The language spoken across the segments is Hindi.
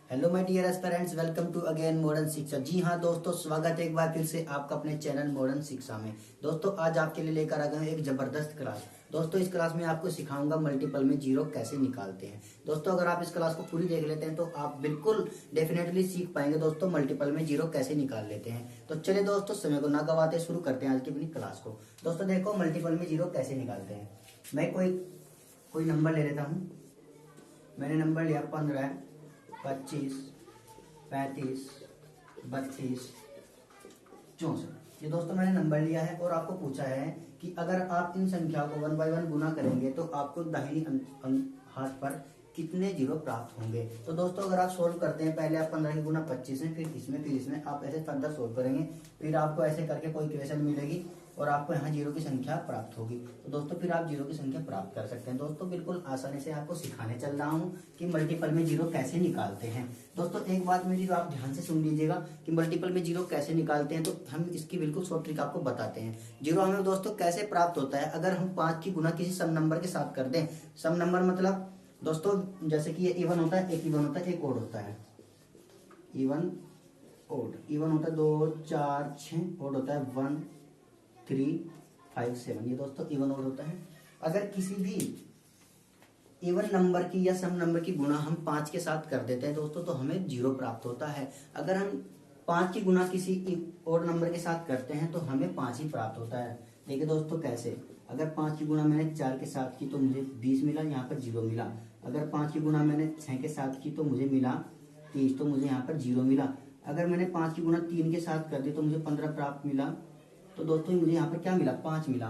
Hello my dear aspirants, welcome to again modern Shiksha. जी हाँ दोस्तों, स्वागत है एक बार फिर से आपका अपने चैनल मॉडर्न शिक्षा में। दोस्तों आज आपके लिए लेकर आ गए हैं एक जबरदस्त क्लास। दोस्तों इस क्लास में आपको सिखाऊंगा मल्टीपल में जीरो कैसे निकालते हैं। दोस्तों अगर आप इस क्लास को पूरी देख लेते हैं तो आप बिल्कुल डेफिनेटली सीख पाएंगे दोस्तों मल्टीपल में जीरो कैसे निकाल लेते हैं। तो चलिए दोस्तों समय को ना गवाते शुरू करते हैं आज की अपनी क्लास को। दोस्तों देखो मल्टीपल में जीरो कैसे निकालते हैं। मैं कोई नंबर ले लेता हूँ। मैंने नंबर लिया 15, 25, 35, 32, 64। ये दोस्तों मैंने नंबर लिया है और आपको पूछा है कि अगर आप इन संख्याओं को 1 बाय 1 गुना करेंगे तो आपको दाहिनी हाथ पर कितने जीरो प्राप्त होंगे। तो दोस्तों अगर आप सोल्व करते हैं, पहले आप 15 की गुना 25 है, फिर इसमें आप ऐसे फर्दर सोल्व करेंगे, फिर आपको ऐसे करके कोई इक्वेशन मिलेगी और आपको यहाँ जीरो की संख्या प्राप्त होगी। तो दोस्तों फिर आप जीरो की संख्या प्राप्त कर सकते हैं। दोस्तों बिल्कुल आसानी से आपको सिखाने चल रहा हूँ कि मल्टीपल में जीरो कैसे निकालते हैं। दोस्तों एक बात मेरी जो आप ध्यान से सुन लीजिएगा कि मल्टीपल में जीरो कैसे निकालते हैं, तो हम इसकी बिल्कुल शॉर्ट ट्रिक आपको बताते हैं। जीरो हमें दोस्तों कैसे प्राप्त होता है, अगर हम 5 की गुना किसी सम नंबर के साथ कर दें। सम नंबर मतलब दोस्तों जैसे कि ये इवन होता है, एक इवन होता है, एक ओड होता है। इवन ओड, इवन होता है 2, 4, 6, ओड होता है 1, 3, 5, 7। ये दोस्तों इवन ओड होता है। अगर किसी भी इवन नंबर की या सम नंबर की गुणा हम 5 के साथ कर देते हैं दोस्तों तो हमें जीरो प्राप्त होता है। अगर हम 5 की गुणा किसी ओड नंबर के साथ करते हैं तो हमें 5 ही प्राप्त होता है। देखिए दोस्तों कैसे, अगर 5 की गुणा मैंने 4 के साथ की तो मुझे 20 मिला, यहाँ पर जीरो मिला। अगर 5 की गुणा मैंने 6 के साथ की तो मुझे मिला 30, तो मुझे यहाँ पर जीरो मिला। अगर मैंने 5 की गुणा 3 के साथ कर दी तो मुझे 15 प्राप्त मिला। तो दोस्तों मुझे यहाँ पर क्या मिला, 5 मिला।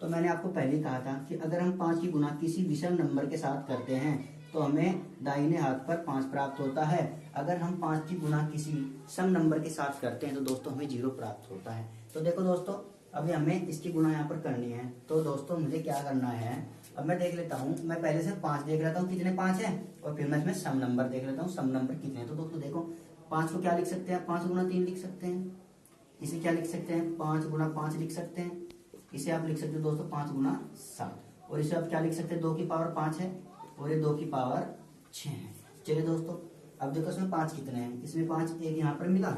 तो मैंने आपको पहले ही कहा था कि अगर हम 5 की गुणा किसी विषम नंबर के साथ करते हैं तो हमें दाहिने हाथ पर 5 प्राप्त होता है। अगर हम 5 की गुणा किसी सम नंबर के साथ करते हैं तो दोस्तों हमें जीरो प्राप्त होता है। तो देखो दोस्तों अभी हमें इसकी गुणा यहाँ पर करनी है। तो दोस्तों मुझे क्या करना है, अब मैं देख लेता हूँ, मैं पहले से 5 देख लेता हूँ कितने 5 है, और फिर मैं इसमें सम नंबर देख लेता हूँ, सम नंबर कितने हैं। तो दोस्तों देखो 5 को क्या लिख सकते हैं, 5 गुणा 3 लिख सकते हैं। इसे क्या लिख सकते हैं, 5 गुणा 5 लिख सकते हैं। इसे आप लिख सकते हो दोस्तों 5 गुना 7। और इसे आप क्या लिख सकते हैं, 2 की पावर 5 है और ये 2 की पावर 6 है। चलिए दोस्तों अब देखो इसमें 5 कितने हैं, इसमें 5 एक यहाँ पर मिला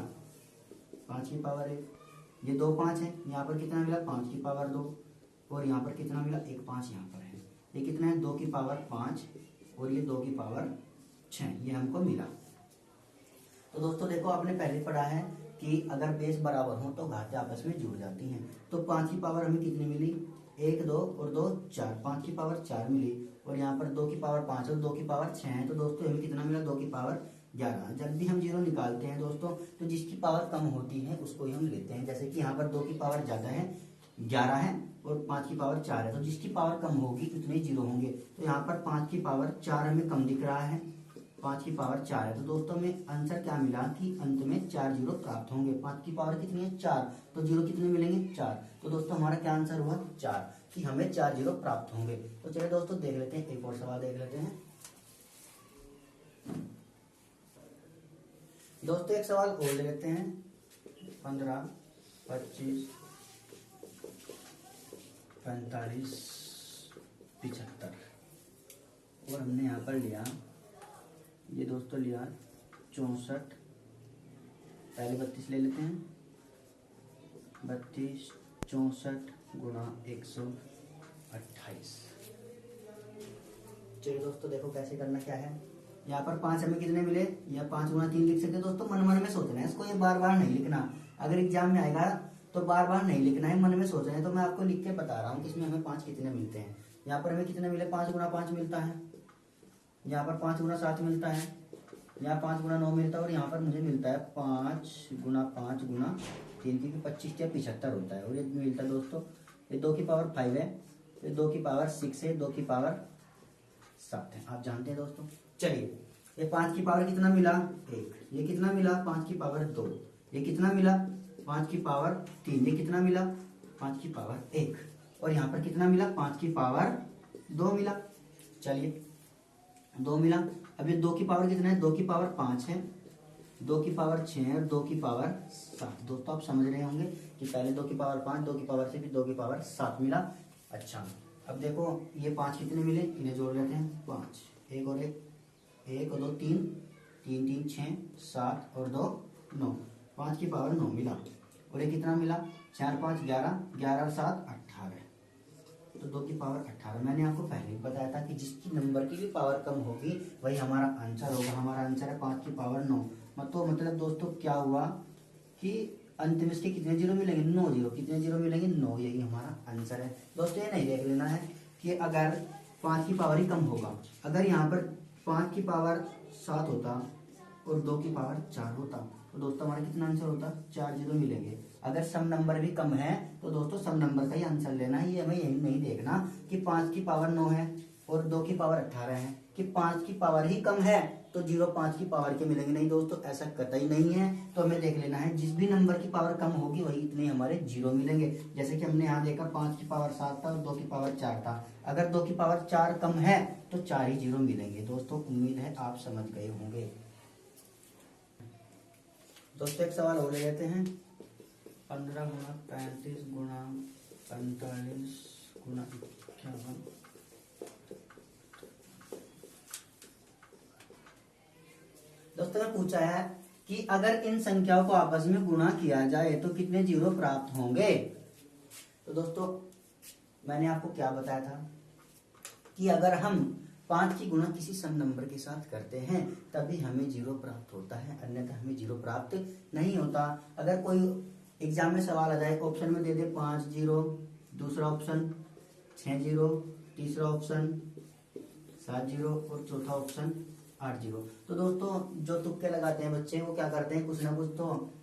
5 की पावर 1, ये 2 5 है, यहाँ पर कितना मिला 5 की पावर 2, और यहाँ पर कितना मिला 1 5 यहाँ पर है। ये कितना है 2 की पावर 5 और ये 2 की पावर 6, ये हमको मिला। तो दोस्तों देखो आपने पहले पढ़ा है कि अगर बेस बराबर हो तो घातें आपस में जुड़ जाती हैं। तो 5 की पावर हमें कितनी मिली, 1 2 और 2 4, 5 की पावर 4 मिली, और यहाँ पर 2 की पावर 5 और 2 की पावर 6 है। तो दोस्तों हमें कितना मिला, 2 की पावर 11। जब भी हम जीरो निकालते हैं दोस्तों तो जिसकी पावर कम होती है उसको ही हम लेते हैं। जैसे कि यहाँ पर 2 की पावर ज्यादा है 11 है और 5 की पावर 4 है, तो जिसकी पावर कम होगी उतने जीरो होंगे। तो यहाँ पर 5 की पावर 4 हमें कम दिख रहा है, 5 की पावर 4 है। तो दोस्तों में आंसर क्या मिला कि अंत में 4 जीरो प्राप्त होंगे। 5 की पावर कितनी है 4, तो जीरो कितने मिलेंगे 4। तो दोस्तों हमारा क्या आंसर हुआ 4, कि हमें 4 जीरो प्राप्त होंगे। तो चलिए दोस्तों देख लेते हैं, एक और सवाल देख लेते हैं। दोस्तों एक सवाल और ले लेते हैं, 15, 25, 45, 75, और हमने यहाँ पर लिया, ये दोस्तों लिया 64, पहले 32 ले लेते हैं, 32 64 गुणा 128। चलिए दोस्तों देखो कैसे करना क्या है। यहाँ पर 5 हमें कितने मिले, या 5 गुणा 3 लिख सकते हैं। दोस्तों मन मन में सोचना है इसको, ये बार बार नहीं लिखना। अगर एग्जाम में आएगा तो बार बार नहीं लिखना है, मन में सोचना है। तो मैं आपको लिख के बता रहा हूँ कि इसमें हमें 5 कितने मिलते हैं। यहाँ पर हमें कितने मिले, 5 गुणा 5 मिलता है, यहाँ पर 5 गुणा 7 मिलता है, यहाँ 5 गुणा 9 मिलता है, और यहाँ पर मुझे मिलता है 5 गुणा 5 गुणा 3, क्योंकि 25 या 75 होता है। और ये मिलता है दोस्तों, ये 2 की पावर 5 है, ये 2 की पावर 6 है, 2 की पावर 7 है, आप जानते हैं दोस्तों। चलिए ये 5 की पावर कितना मिला 1, ये कितना मिला 5 की पावर 2, ये कितना मिला 5 की पावर 3, ये कितना मिला 5 की पावर 1, और यहाँ पर कितना मिला 5 की पावर 2 मिला। चलिए 2 मिला। अब ये 2 की पावर कितना है, 2 की पावर 5 है, 2 की पावर 6 है और 2 की पावर 7। दोस्तों आप समझ रहे होंगे कि पहले 2 की पावर 5, 2 की पावर 6, फिर 2 की पावर 7 मिला। अच्छा अब देखो ये 5 कितने मिले, इन्हें जोड़ लेते हैं, 5, 1 और 1, 1 और 2 3, 3 3 6 7 और 2 9, 5 की पावर 9 मिला। और ये कितना मिला, 4 5 11, 11 और 7 18, तो 2 की पावर 18। मैंने आपको पहले ही बताया था कि जिसकी नंबर की भी पावर कम होगी वही हमारा आंसर होगा। हमारा आंसर है 5 की पावर 9। तो मतलब दोस्तों क्या हुआ कि अंत में इसके कितने जीरो मिलेंगे, 9 जीरो। कितने जीरो मिलेंगे, 9। यही हमारा आंसर है दोस्तों। ये नहीं देख लेना है कि अगर 5 की पावर ही कम होगा, अगर यहाँ पर 5 की पावर 7 होता और 2 की पावर 4 होता तो दोस्तों हमारा कितना आंसर होता, 4 जीरो मिलेंगे। अगर सम नंबर भी कम है तो दोस्तों सम नंबर का ही आंसर लेना है। ये हमें यही नहीं देखना कि 5 की पावर 9 है और 2 की पावर 18 है कि 5 की पावर ही कम है तो जीरो 5 की पावर के मिलेंगे। नहीं दोस्तों, ऐसा कतई नहीं है। तो हमें देख लेना है जिस भी नंबर की पावर कम होगी वही इतने हमारे जीरो मिलेंगे। जैसे कि हमने यहाँ देखा 5 की पावर 7 था और 2 की पावर 4 था। अगर 2 की पावर 4 कम है तो 4 ही जीरो मिलेंगे। दोस्तों उम्मीद है आप समझ गए होंगे। दोस्तों एक सवाल और ले लेते हैं। 15 गुना 35 गुना 45 गुना 51। दोस्तों ने पूछा है कि अगर इन संख्याओं को आपस में गुणा किया जाए तो कितने जीरो प्राप्त होंगे। तो दोस्तों मैंने आपको क्या बताया था कि अगर हम 5 की गुणा किसी सम नंबर के साथ करते हैं तभी हमें जीरो प्राप्त होता है, अन्यथा हमें जीरो प्राप्त नहीं होता। अगर कोई एग्जाम में सवाल आ जाए, ऑप्शन में दे दे 5 जीरो, दूसरा ऑप्शन 6 जीरो, तीसरा ऑप्शन 7 जीरो और चौथा ऑप्शन 8 जीरो, तो दोस्तों जो तुक्के लगाते हैं बच्चे वो क्या करते हैं, कुछ ना कुछ तो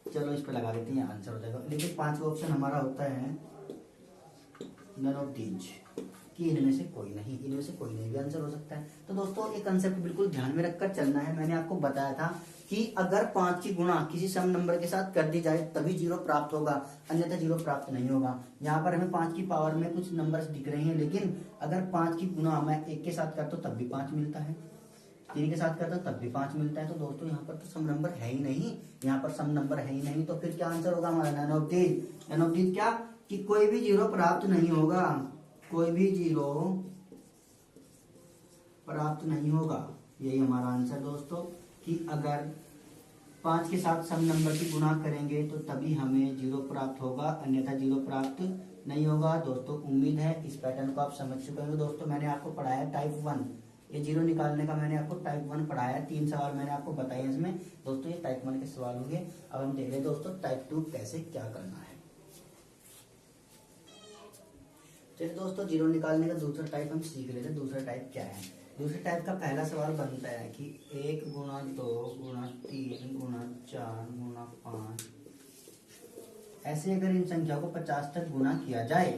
चलो इस पे लगा देते हैं, आंसर हो जाएगा। लेकिन 5वां ऑप्शन हमारा होता है नन ऑफ दीज, कि इनमें से कोई नहीं, इनमें से कोई नहीं भी आंसर हो सकता है। तो दोस्तों ये कंसेप्ट बिल्कुल ध्यान में रखकर चलना है। मैंने आपको बताया था कि अगर 5 की गुणा किसी सम नंबर के साथ कर दी जाए तभी जीरो प्राप्त होगा, अन्यथा जीरो प्राप्त नहीं होगा। यहाँ पर हमें 5 की पावर में कुछ नंबर्स दिख रहे हैं, लेकिन अगर 5 की गुणा मैं 1 के साथ करता हूँ तब भी 5 मिलता है, 3 के साथ करता हूँ तब भी 5 मिलता है। तो दोस्तों यहाँ पर तो सम नंबर है ही नहीं, यहाँ पर सम नंबर है ही नहीं। तो फिर क्या आंसर होगा हमारा, none of these. None of these क्या, कि कोई भी जीरो प्राप्त नहीं होगा, कोई भी जीरो प्राप्त नहीं होगा। यही हमारा आंसर दोस्तों, कि अगर 5 के साथ सम नंबर की गुणा करेंगे तो तभी हमें जीरो प्राप्त होगा, अन्यथा जीरो प्राप्त नहीं होगा। दोस्तों उम्मीद है इस पैटर्न को आप समझ चुके होंगे। दोस्तों मैंने आपको पढ़ाया टाइप 1, ये जीरो निकालने का मैंने आपको टाइप 1 पढ़ाया है। 3 सवाल मैंने आपको बताए इसमें। दोस्तों ये टाइप 1 के सवाल होंगे। अब हम देख रहे हैं दोस्तों टाइप 2 कैसे क्या करना है। चलिए दोस्तों जीरो निकालने का दूसरा टाइप हम सीख लेते हैं। दूसरा टाइप क्या है, दूसरे टाइप का पहला सवाल बनता है कि 1 गुणा 2 गुणा 3 गुणा 4 गुणा 5, ऐसे अगर इन संख्याओं को 50 तक गुणा किया जाए,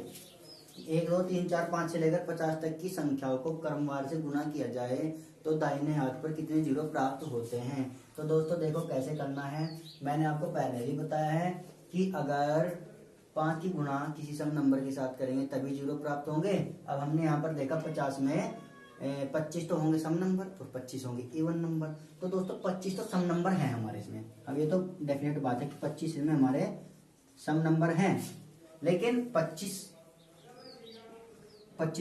1 2 3 4 5 से लेकर 50 तक की संख्याओं को क्रमवार से गुणा किया जाए तो दाहिने हाथ पर कितने जीरो प्राप्त होते हैं। तो दोस्तों देखो कैसे करना है, मैंने आपको पहले ही बताया है कि अगर 5 की गुणा किसी सम नंबर के साथ करेंगे तभी जीरो प्राप्त होंगे। अब हमने यहाँ पर देखा 50 में 25 तो होंगे सम नंबर और 25 होंगे इवन नंबर। तो दोस्तों 25 तो सम नंबर है हमारे इसमें। अब ये तो डेफिनेट बात है कि 25 इसमें हमारे सम नंबर हैं, लेकिन 25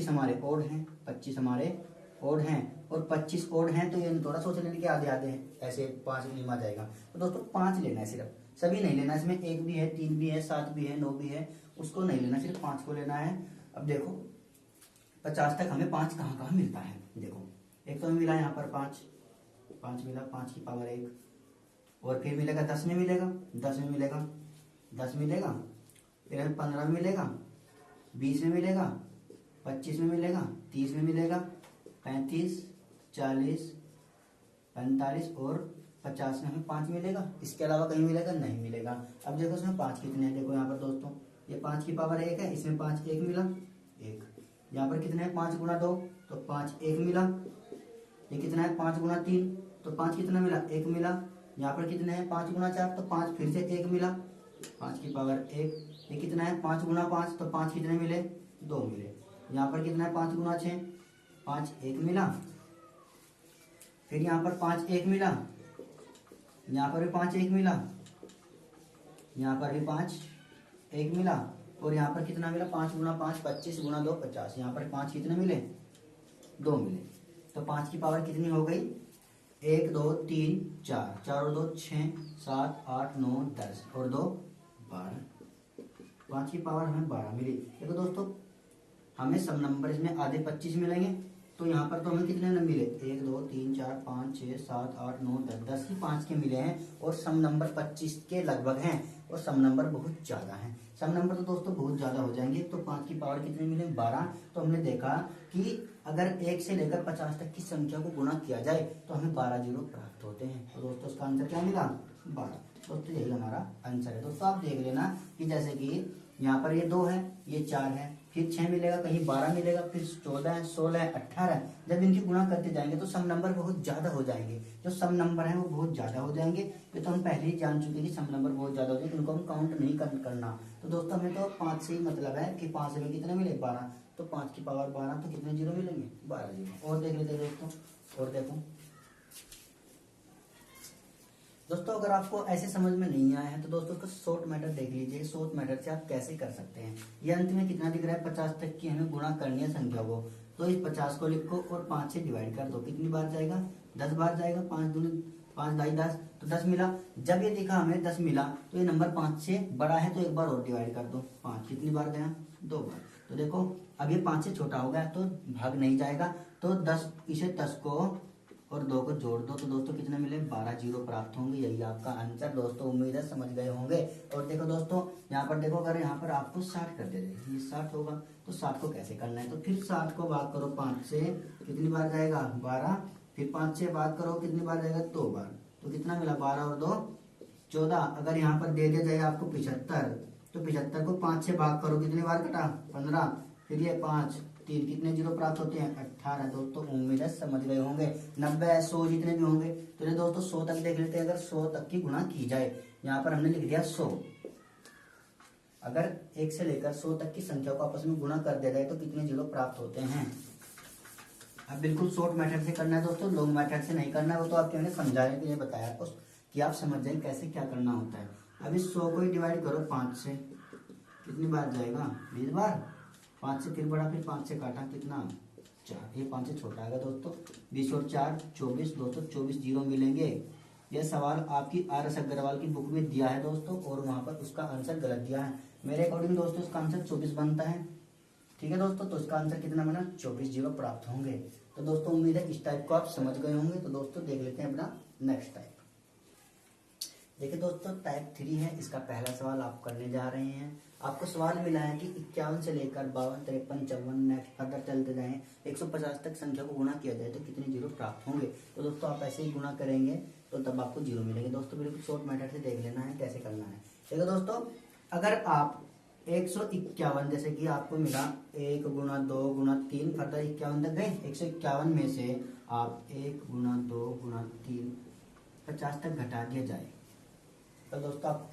हमारे ओड हैं, 25 हमारे ओड हैं और 25 ओड हैं, तो ये थोड़ा सोच लेने के आधे आधे हैं, ऐसे 5 गिना जाएगा। तो दोस्तों 5 लेना है, सिर्फ सभी नहीं लेना, इसमें 1 भी है, 3 भी है, 7 भी है, 9 भी है, उसको नहीं लेना, सिर्फ 5 को लेना है। अब देखो 50 तक हमें 5 कहाँ कहाँ मिलता है। देखो एक तो हमें मिला यहाँ पर 5 मिला, 5 की पावर 1, और फिर मिलेगा 10 में मिलेगा, 10 में मिलेगा, 10 मिलेगा, फिर हमें 15 में मिलेगा, 20 में मिलेगा, 25 में मिलेगा, 30 में मिलेगा, 35, 40, 45 और 50 में हमें 5 मिलेगा। इसके अलावा कहीं मिलेगा, नहीं मिलेगा। अब देखो इसमें 5 कितने हैं, देखो यहाँ पर दोस्तों ये 5 की पावर 1 है, इसमें 5 1 मिला, 1। यहाँ पर कितने हैं, 5 गुणा 2 तो 5 1 मिला। ये कितना है, 5 गुणा 3 तो 5 कितना मिला, 1 मिला। यहाँ पर कितने हैं, 5 गुणा 4 तो 5 फिर से 1 मिला, 5 की पावर 1। ये कितना है, 5 गुणा 5 तो 5 कितने मिले, 2 मिले। यहाँ पर कितना है, 5 गुणा 6 5 1 मिला, फिर यहाँ पर 5 1 मिला, यहाँ पर भी 5 1 मिला, यहाँ पर भी 5 1 मिला, और यहाँ पर कितना मिला, 5 गुणा 5 25 गुणा 2 50। यहाँ पर 5 कितने मिले, 2 मिले। तो 5 की पावर कितनी हो गई, 1 2 3 4, 4 और 2 6 7 8 9 10 और 2 12, 5 की पावर हमें 12 मिली। देखो दोस्तों हमें सब नंबर इसमें आधे 25 मिलेंगे, तो यहाँ पर तो हमें कितने नंबर मिले 1 2 3 4 5 6 7 8 9 10, 10 ही 5 के मिले हैं और सम नंबर 25 के लगभग हैं और सम नंबर बहुत ज्यादा हैं। सम नंबर तो दोस्तों बहुत ज्यादा हो जाएंगे, तो 5 की पावर कितने मिले 12। तो हमने देखा कि अगर 1 से लेकर 50 तक की संख्या को गुणा किया जाए तो हमें 12 जीरो प्राप्त होते हैं। तो दोस्तों इसका आंसर क्या मिला 12। दोस्तों यही हमारा आंसर है। दोस्तों आप देख लेना कि जैसे कि यहाँ पर ये 2 है, ये 4 है, फिर 6 मिलेगा, कहीं 12 मिलेगा, फिर 14 है, 16 है, 18 है। जब इनकी गुणा करते जाएंगे तो सम नंबर बहुत ज्यादा हो जाएंगे। जो सम नंबर है वो बहुत ज्यादा हो जाएंगे। ये तो हम पहले ही जान चुके कि सम नंबर बहुत ज्यादा हो जाएंगे, उनको हम काउंट नहीं करना। तो दोस्तों हमें तो 5 से ही मतलब है कि 5 में कितने मिले 12, तो 5 की पावर 12, तो कितने जीरो मिलेंगे 12 जीरो। और देख लेते हैं दोस्तों, और देखो दोस्तों अगर आपको ऐसे समझ में नहीं आया है तो दोस्तों उसका शॉर्ट मेथड देख लीजिए। शॉर्ट मेथड से आप कैसे कर सकते हैं। ये अंत में कितना दिख रहा है 50 तक की हमें गुणा करनी है संख्या को, तो इस 50 को लिखो और 5 से डिवाइड कर दो। कितनी बार जाएगा 10 बार जाएगा। 5 दूनी 5 ढाई 10, तो 10 मिला। जब ये दिखा हमें 10 मिला तो ये नंबर 5 से बड़ा है, तो एक बार और डिवाइड कर दो। 5 कितनी बार गया 2 बार। तो देखो अब ये 5 से छोटा हो गया तो भाग नहीं जाएगा, तो 10 इसे 10 को और 2 को जोड़ दो, तो दोस्तों कितने मिले 12 जीरो प्राप्त होंगे। यही आपका आंसर दोस्तों, उम्मीद है समझ गए होंगे। और देखो दोस्तों यहाँ पर देखो, अगर यहाँ पर आपको 60 कर दे रहे, ये 60 होगा, तो 60 को कैसे करना है, तो फिर 60 को भाग करो 5 से, कितनी बार जाएगा 12, फिर 5 से भाग करो कितनी बार जाएगा 2 बार, तो कितना मिला 12 और 2 14। अगर यहाँ पर दे दिया जाए आपको 75, तो 75 को 5 से भाग करो, कितनी बार कटा 15, फिर ये 5 3, कितने जीरो प्राप्त होते हैं 18। दोस्तों उम्मीद है समझ गए होंगे। 90 100 जितने भी होंगे, तो ये दोस्तों 100 तक देख लेते हैं। अगर 100 तक की गुणा की जाए, यहाँ पर हमने लिख दिया 100। अगर 1 से लेकर 100 तक की संख्या को आपस में गुणा कर दिया जाए तो कितने जीरो प्राप्त होते हैं। अब बिल्कुल शॉर्ट मेथड से करना है दोस्तों, लॉन्ग मेथड से नहीं करना है। वो तो आपके मैंने समझाने के लिए बताया आपको कि आप समझ जाए कैसे क्या करना होता है। अब इस 100 को ही डिवाइड करो 5 से, कितनी बार जाएगा 20 बार। 5 से फिर बड़ा, फिर 5 से काटा कितना 4, ये 5 से छोटा आएगा दोस्तों। 20 और 4 24, दोस्तों 24 जीरो मिलेंगे। यह सवाल आपकी आर एस अग्रवाल की बुक में दिया है दोस्तों, और वहां पर उसका आंसर गलत दिया है। मेरे अकॉर्डिंग दोस्तों इसका आंसर 24 बनता है। ठीक है दोस्तों, तो इसका आंसर कितना बना 24 जीरो प्राप्त होंगे। तो दोस्तों उम्मीद है इस टाइप को आप समझ गए होंगे। तो दोस्तों देख लेते हैं अपना नेक्स्ट टाइप। देखिए दोस्तों टाइप 3 है, इसका पहला सवाल आप करने जा रहे हैं। आपको सवाल मिला है कि 51 से लेकर 52 53 54 नेक्स्ट फर्दर चलते जाएं 150 तक संख्या को गुणा किया जाए तो कितने जीरो प्राप्त होंगे। तो दोस्तों आप ऐसे ही गुणा करेंगे तो तब आपको जीरो मिलेंगे। दोस्तों बिल्कुल शॉर्ट मेथड से देख लेना है कैसे करना है। देखो दोस्तों अगर आप 151 जैसे कि आपको मिला 1 गुणा 2 गुणा 3 फर्दर 51 तक गए, 151 में से आप 1 गुणा 2 गुणा 3 50 तक घटा दिया जाए, तो दोस्तों आप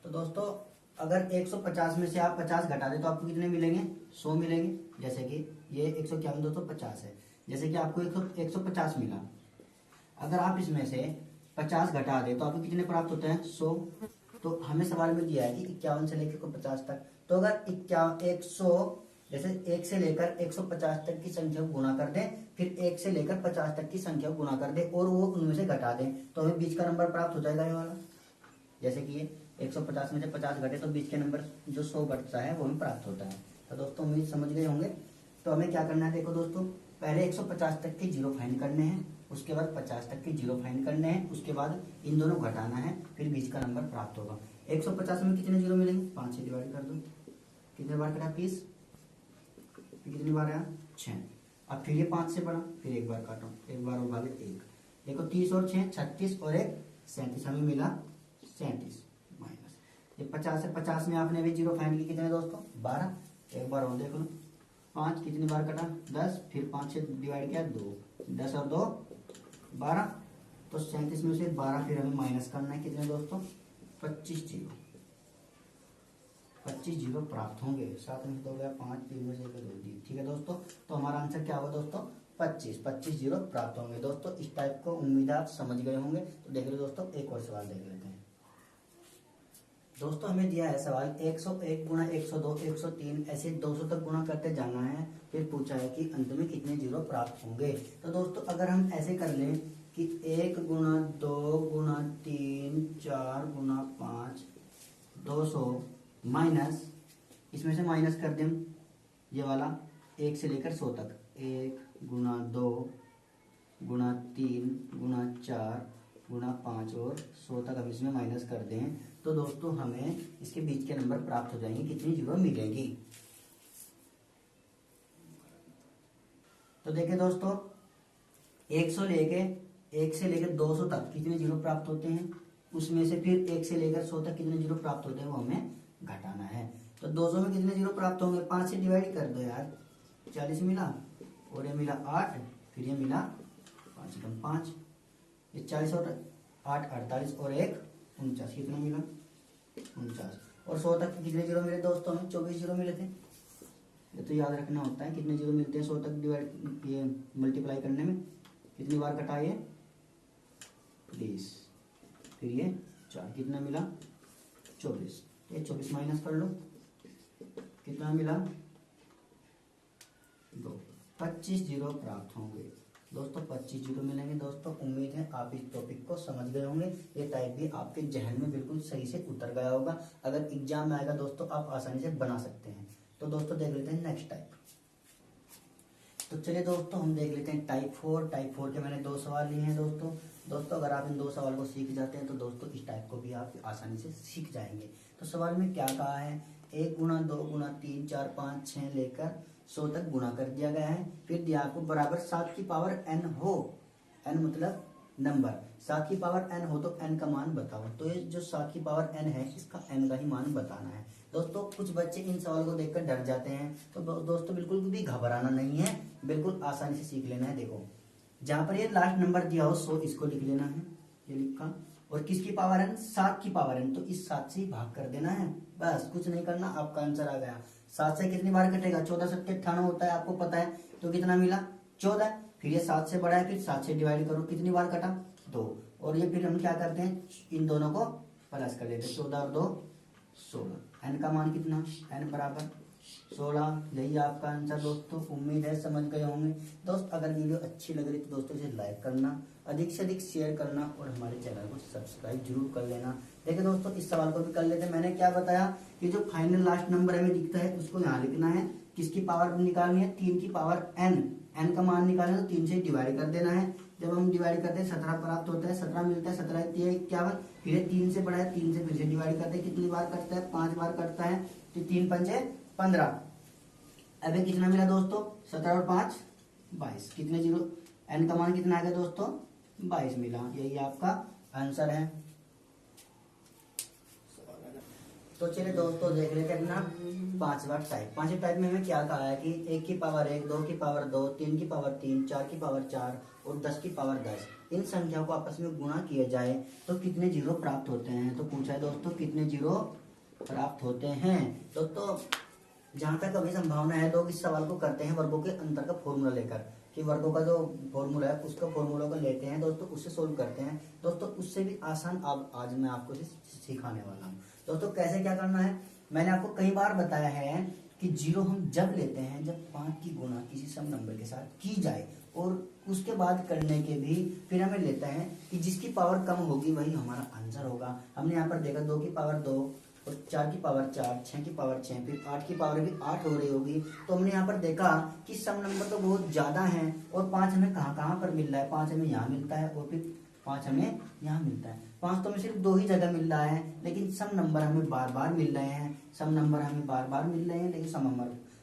तो दोस्तों अगर 150 में से आप 50 घटा दे तो आपको कितने मिलेंगे 100 मिलेंगे। जैसे कि ये 151 250 है, जैसे कि आपको 150 मिला। अगर आप इसमें से 50 घटा दे तो आपको कितने प्राप्त होते हैं 100। तो हमें सवाल में दिया है कि 51 से लेकर 50 तक, तो अगर 100 जैसे 1 से लेकर 150 तक की संख्या को गुणा कर दें, फिर 1 से लेकर 50 तक की संख्या को गुणा कर दें और वो उनमें से घटा दें, तो हमें बीच का नंबर प्राप्त हो जाएगा ये वाला। जैसे कि ये 150 में से 50 घटे तो बीच के नंबर जो 100 घटता है वो हमें प्राप्त होता है। तो दोस्तों उम्मीद समझ गए होंगे। तो हमें क्या करना है, देखो दोस्तों पहले 150 तक के जीरो फाइंड करने हैं, उसके बाद 50 तक के जीरो फाइंड करने हैं, उसके बाद इन दोनों घटाना है, फिर बीच का नंबर प्राप्त होगा। 150 में कितने जीरो मिलेंगे 5 से डिवाइड कर दो, कितने बार कटा 30, कितनी बार आया 6। अब फिर ये 5 से बड़ा, फिर एक बार काटो, एक बार और भागे 1। देखो 30 और 6 36 और 1 37, हमें मिला 37 माइनस ये 50 से 50 में आपने अभी जीरो फाइंड किए कितने दोस्तों 12। एक बार और देख लो 5 कितनी बार कटा 10, फिर 5 से डिवाइड किया 2, 10 और 2 12, तो 37 में से 12 फिर हमें माइनस करना है कितने दोस्तों 25 जीरो। 25 जीरो प्राप्त होंगे। 7 में से 2 गया 5, 3 में से 1 2 दी। ठीक है दोस्तों, तो हमारा आंसर क्या होगा दोस्तों 25 जीरो प्राप्त होंगे। दोस्तों इस टाइप को उम्मीद आप समझ गए होंगे। तो देख लो दोस्तों एक और सवाल देख लेते हैं। दोस्तों हमें दिया है सवाल 101 गुणा 102 103 ऐसे 200 तक गुणा करते जाना है। फिर पूछा है कि अंत में कितने जीरो प्राप्त होंगे। तो दोस्तों अगर हम ऐसे कर लें कि 1 गुणा 2 गुणा 3 4 गुणा 5 200 माइनस, इसमें से माइनस कर दें ये वाला 1 से लेकर 100 तक, 1 गुणा 2 गुणा 3 गुणा 4 गुणा 5 और 100 तक हम इसमें माइनस कर दें तो दोस्तों हमें इसके बीच के नंबर प्राप्त हो जाएंगे, कितनी जीरो मिलेगी। तो देखिए दोस्तों 1 से लेके 200 तक कितने जीरो प्राप्त होते हैं, उसमें से फिर 1 से लेकर 100 तक कितने जीरो प्राप्त होते हैं वो हमें घटाना है। तो 200 में कितने जीरो प्राप्त होंगे, 5 से डिवाइड कर दो यार, 40 मिला और ये मिला 8, फिर ये मिला 5 कम 5, ये 40 और 8 48 और 1 49, कितना मिला 49। और 100 तक कितने जीरो मिले दोस्तों, हमें 24 जीरो मिले थे। ये तो याद रखना होता है कितने जीरो मिलते हैं 100 तक डिवाइड ये मल्टीप्लाई करने में। कितनी बार कटा ये 20, फिर ये 4, कितना मिला 24, ये 24 माइनस कर लो, कितना मिला 2, 25 जीरो प्राप्त होंगे। दोस्तों 25 जीरो मिलेंगे। दोस्तों उम्मीद है आप इस टॉपिक को समझ गए होंगे, ये टाइप भी आपके जहन में बिल्कुल सही से उतर गया होगा। अगर एग्जाम में आएगा दोस्तों आप आसानी से बना सकते हैं। तो दोस्तों देख लेते हैं नेक्स्ट टाइप। तो चलिए दोस्तों हम देख लेते हैं टाइप 4। टाइप 4 के मैंने 2 सवाल लिए हैं दोस्तों अगर आप इन 2 सवाल को सीख जाते हैं तो दोस्तों इस टाइप को भी आप आसानी से सीख जाएंगे। तो सवाल में क्या कहा है, 1 गुणा 2 गुणा 3 4 5 6 लेकर 100 तक गुणा कर दिया गया है। फिर दिया आपको बराबर 7 की पावर n हो, n मतलब नंबर, 7 की पावर n हो तो n का मान बताओ। तो ये जो 7 की पावर n है इसका n का ही मान बताना है। दोस्तों कुछ बच्चे इन सवाल को देखकर डर जाते हैं, तो दोस्तों बिल्कुल भी घबराना नहीं है, बिल्कुल आसानी से सीख लेना है। देखो जहां पर ये लास्ट नंबर दिया हो 100 इसको लिख लेना है, ये लिखा, और किसकी पावर n, 7 की पावर n, तो इस 7 से ही भाग कर देना है, बस कुछ नहीं करना, आपका आंसर आ गया। 7 से कितनी बार कटेगा, 14 7 98 होता है आपको पता है, तो कितना मिला 14। फिर ये 7 से बड़ा है, फिर 7 से डिवाइड करो, कितनी बार कटा 2, और ये फिर हम क्या करते हैं इन दोनों को प्लस कर लेते हैं, 14 और 2 16। n का मान कितना, n बराबर 16, यही आपका आंसर। दोस्तों उम्मीद है समझ गए होंगे। दोस्त अगर वीडियो अच्छी लग रही तो दोस्तों इसे लाइक करना, अधिक से अधिक शेयर करना और हमारे चैनल को सब्सक्राइब जरूर कर लेना। देखिए दोस्तों इस सवाल को भी कर लेते हैं। मैंने क्या बताया कि जो फाइनल लास्ट नंबर हमें दिखता है उसको यहाँ लिखना है, किसकी पावर निकालनी है, 3 की पावर n, n का मान निकालना है तो 3 से डिवाइड कर देना है। जब हम डिवाइड करते हैं 17 प्राप्त होता है, 17 मिलता है, 17 51, फिर 3 से बड़ा है, 3 से फिर से डिवाइड करते हैं, कितनी बार करता है 5 बार करता है, तो 3 पंजे 15। अभी कितना मिला दोस्तों 17 और 5 22, कितने जीरो, n का मान कितना आएगा दोस्तों 22 मिला, यही आपका आंसर है। तो चलिए दोस्तों देख लेते हैं अपना 5वां टाइप। 5वें टाइप में हमें क्या कहा है कि 1 की पावर 1, 2 की पावर 2, 3 की पावर 3, 4 की पावर 4 और 10 की पावर 10 इन संख्याओं को आपस में गुणा किया जाए तो कितने जीरो प्राप्त होते हैं। तो पूछा है दोस्तों कितने जीरो प्राप्त होते हैं। दोस्तों जहां तक अभी संभावना है लोग इस सवाल को करते हैं वर्गों के अंतर का फॉर्मूला लेकर, कि वर्गों का जो फॉर्मूला है उसका फॉर्मूला को लेते हैं दोस्तों, उससे सोल्व करते हैं। दोस्तों उससे भी आसान अब आज मैं आपको सिखाने वाला हूँ। दोस्तों कैसे क्या करना है, मैंने आपको कई बार बताया है कि जीरो हम जब लेते हैं जब 5 की गुणा किसी सम नंबर के साथ की जाए, और उसके बाद करने के भी फिर हमें लेता है कि जिसकी पावर कम होगी वही हमारा आंसर होगा। हमने यहाँ पर देखा 2 की पावर 2 और 4 की पावर 4, 6 की पावर 6, फिर 8 की पावर भी 8 हो रही होगी। तो हमने यहाँ पर देखा कि सम नंबर तो बहुत ज्यादा हैं और 5 हमें कहाँ पर मिल रहा है, 5 हमें यहाँ मिलता है और फिर 5 हमें यहाँ मिलता है। 5 तो हमें सिर्फ 2 ही जगह मिल रहा है, लेकिन सम नंबर हमें बार बार मिल रहे हैं, सम नंबर हमें बार बार मिल रहे हैं, लेकिन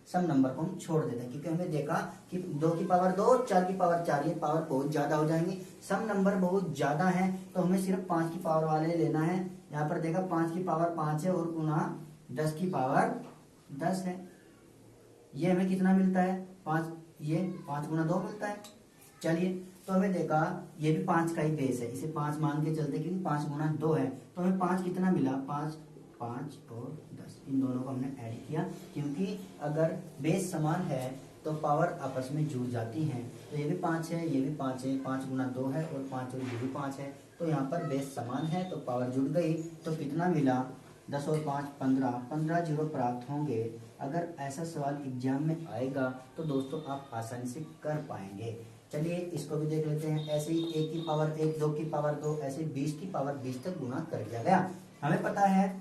सम नंबर को हम छोड़ देते हैं, क्योंकि हमें देखा कि 2 की पावर 2 और 4 की पावर 4 ये पावर बहुत ज्यादा हो जाएंगे, सम नंबर बहुत ज्यादा है, तो हमें सिर्फ 5 की पावर वाले लेना है। यहाँ पर देखा 5 की पावर 5 है और गुना 10 की पावर 10 है, ये हमें कितना मिलता है 5, ये 5 गुना 2 मिलता है। चलिए तो हमें देखा ये भी 5 का ही बेस है, इसे 5 मान के चलते क्योंकि 5 गुना 2 है, तो हमें 5 कितना मिला 5 और 10, इन दोनों को हमने ऐड किया, क्योंकि अगर बेस समान है तो पावर आपस में जुड़ जाती हैं। तो ये भी 5 है, ये भी 5 है, 5 गुना 2 है और 5 और ये भी 5 है, तो यहाँ पर बेस समान है तो पावर जुड़ गई। तो कितना मिला 10 और 5 15, 15 जीरो प्राप्त होंगे। अगर ऐसा सवाल एग्जाम में आएगा तो दोस्तों आप आसानी से कर पाएंगे। चलिए इसको भी देख लेते हैं। ऐसे ही 1 की पावर 1, 2 की पावर 2, ऐसे 20 की पावर 20 तक गुणा कर दिया गया। हमें पता है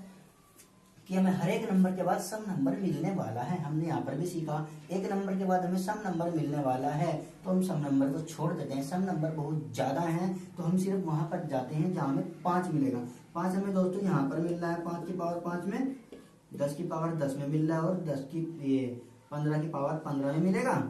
कि हमें हर एक नंबर के बाद सम नंबर मिलने वाला है। हमने यहाँ पर भी सीखा एक नंबर के बाद हमें सम नंबर मिलने वाला है, तो हम सम नंबर को छोड़ देते हैं। सम नंबर बहुत ज्यादा है तो हम सिर्फ वहां पर जाते हैं जहाँ हमें 5 मिलेगा। 5 हमें दोस्तों यहाँ पर मिल रहा है, 5 की पावर 5 में, 10 की पावर 10 में मिल रहा है, और 15 की पावर 15 में मिलेगा।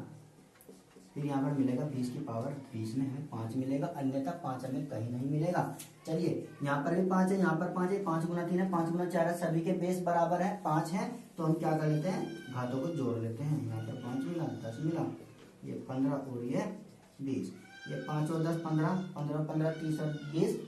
फिर यहाँ पर मिलेगा 20 की पावर 20 में हमें 5 मिलेगा, अन्यथा 5 हमें कहीं नहीं मिलेगा। चलिए यहाँ पर भी 5 है, यहाँ पर 5 है, 5 गुना 3 है, 5 गुना 4 है, सभी के बेस बराबर है 5 है, तो हम क्या कर लेते हैं, घातों को जोड़ लेते हैं। यहाँ पर 5 मिला, 10 मिला, ये 15 और ये 20, ये 5 और 10 15, 15 15 30 और 20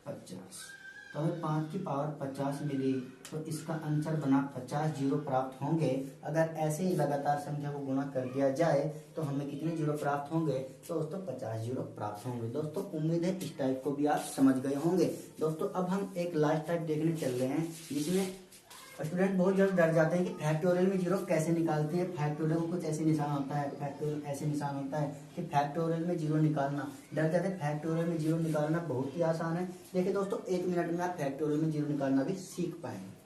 50, तो हमें 5 की पावर 50 मिली, तो इसका आंसर बना 50 जीरो प्राप्त होंगे। अगर ऐसे ही लगातार संख्या को गुणा कर दिया जाए तो हमें कितने जीरो प्राप्त होंगे, तो दोस्तों 50 जीरो प्राप्त होंगे। दोस्तों उम्मीद है इस टाइप को भी आप समझ गए होंगे। दोस्तों अब हम एक लास्ट टाइप देखने चल रहे हैं, जिसमें स्टूडेंट बहुत जल्द डर जाते हैं कि फैक्टोरियल में जीरो कैसे निकालते हैं। फैक्टोरियल को कुछ ऐसे निशान होता है, फैक्टोरियल ऐसे निशान होता है कि फैक्टोरियल में जीरो निकालना, डर जाते हैं। फैक्टोरियल में जीरो निकालना बहुत ही आसान है। देखिए दोस्तों 1 मिनट में आप फैक्टोरियल में जीरो निकालना भी सीख पाएंगे।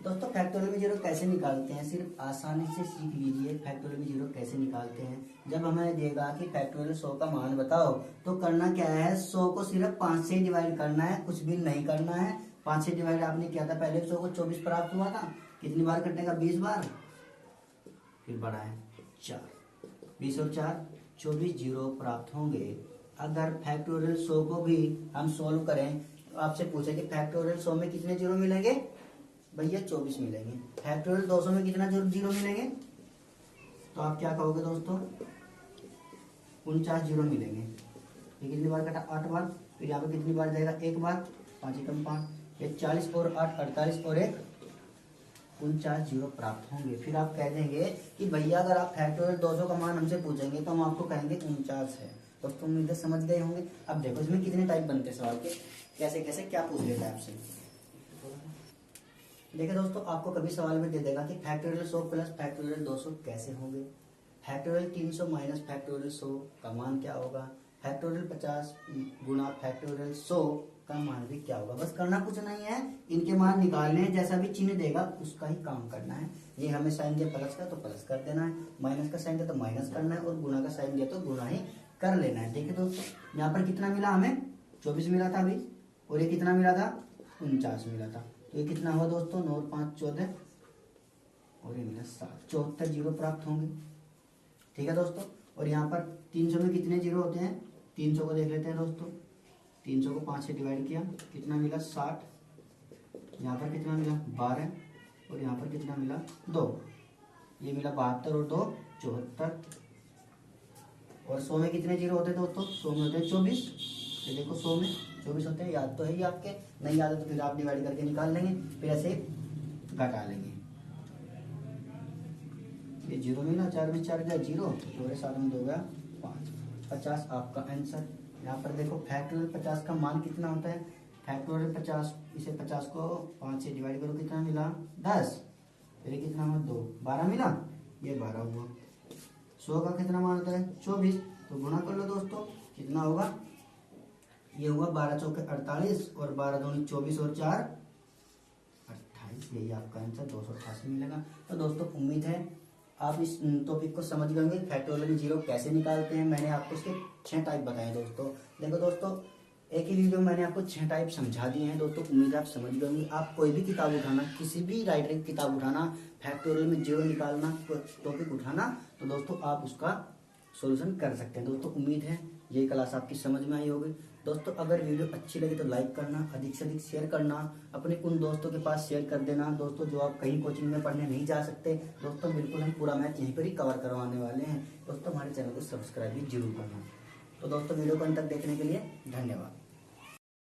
दोस्तों फैक्टोरियल में जीरो कैसे निकालते हैं, सिर्फ आसानी से सीख लीजिए। फैक्टोरियल में जीरो कैसे निकालते हैं, जब हमें देगा कि फैक्टोरियल 100 का मान बताओ, तो करना क्या है, 100 को सिर्फ 5 से डिवाइड करना है, कुछ भी नहीं करना है। 5 से डिवाइड आपने किया था पहले, 100 को 24 प्राप्त हुआ था, कितनी बार कटेगा, 20 बार, फिर बढ़ा है 4, 20 और 4 24 जीरो प्राप्त होंगे। अगर फैक्टोरियल 100 को भी हम सोल्व करें, तो आपसे पूछे कि फैक्टोरियल 100 में कितने जीरो मिलेंगे, भैया 24 मिलेंगे। फैक्टोरियल 200 में कितना जीरो मिलेंगे, तो आप क्या कहोगे दोस्तों, 49 जीरो मिलेंगे। ये कितनी बार कटा, 8 बार, फिर यहाँ पे कितनी बार जाएगा, 1 बार, 5 एकम 5, ये 40 और 8 48 और 1 49 जीरो प्राप्त होंगे। फिर आप कह देंगे कि भैया अगर आप फैक्टोरियल 200 का मान हमसे पूछेंगे तो हम आपको कहेंगे 49 है। दोस्तों उम्मीद है समझ गए होंगे। अब देखो इसमें कितने टाइप बनते हैं सवाल के, कैसे कैसे क्या पूछ लेता है आपसे। देखिए दोस्तों आपको कभी सवाल में दे देगा कि फैक्टोरियल 100 प्लस फैक्टोरियल 200 कैसे होंगे, फैक्टोरियल 300 माइनस फैक्टोरियल 100 का मान क्या होगा, फैक्टोरियल 50 गुना फैक्टोरियल 100 का मान भी क्या होगा। बस करना कुछ नहीं है, इनके मान निकालने हैं, जैसा भी चिन्ह देगा उसका ही काम करना है। ये हमें साइन दिया प्लस का तो प्लस कर देना है, माइनस का साइन दिया तो माइनस करना है, और गुना का साइन दिया तो गुना ही कर लेना है। देखिए दोस्तों यहाँ पर कितना मिला, हमें 24 मिला था अभी, और ये कितना मिला था, 49 मिला था, तो ये कितना हुआ दोस्तों, 9 और 5 14, और ये मिला 7, 74 जीरो प्राप्त होंगे। ठीक है दोस्तों, और यहाँ पर 300 में कितने जीरो होते हैं, 300 को देख लेते हैं दोस्तों। 300 को 5 से डिवाइड किया, कितना मिला 60, यहाँ पर कितना मिला 12, और यहाँ पर कितना मिला 2, ये मिला 72 और 2 74। और 100 में कितने जीरो होते हैं दोस्तों, 100 में होते हैं 24। ये देखो 100 में 24 होते हैं, याद तो है ही आपके, नहीं याद है तो फिर आप डिवाइड करके निकाल लेंगे, फिर ऐसे घटा लेंगे। ये जीरो मिला, 4 में 4 गया जीरो, और 7 में 2 गया 5, 50 आपका आंसर। यहाँ पर देखो फैक्टोरियल 50 का मान कितना होता है, फैक्टोरियल 50, इसे 50 को 5 से डिवाइड करो, कितना मिला 10, फिर कितना हुआ 2, 12 मिला, ये 12 हुआ। 100 का कितना मान होता है 24, तो गुणा कर लो दोस्तों, कितना होगा, ये हुआ 12 चौके 48, और 12 दूनी 24 और 4 28, यही आपका आंसर 288 मिलेगा। तो दोस्तों उम्मीद है आप इस टॉपिक को समझ गए होंगे, फैक्टोरियल में जीरो कैसे निकालते हैं। मैंने आपको इसके 6 टाइप बताए दोस्तों। देखो दोस्तों एक ही वीडियो में मैंने आपको 6 टाइप समझा दिए हैं दोस्तों, उम्मीद है आप समझ गए होंगे। आप कोई भी किताब उठाना, किसी भी राइटर की किताब उठाना, फैक्टोरियल में जीरो निकालना टॉपिक उठाना, तो दोस्तों आप उसका सॉल्यूशन कर सकते हैं। दोस्तों उम्मीद है ये क्लास आपकी समझ में आई होगी। दोस्तों अगर वीडियो अच्छी लगी तो लाइक करना, अधिक से अधिक शेयर करना, अपने उन दोस्तों के पास शेयर कर देना दोस्तों जो आप कहीं कोचिंग में पढ़ने नहीं जा सकते। दोस्तों बिल्कुल हम पूरा मैथ यहीं पर ही कवर करवाने वाले हैं। दोस्तों हमारे चैनल को सब्सक्राइब भी जरूर करना। तो दोस्तों वीडियो को अंत तक देखने के लिए धन्यवाद।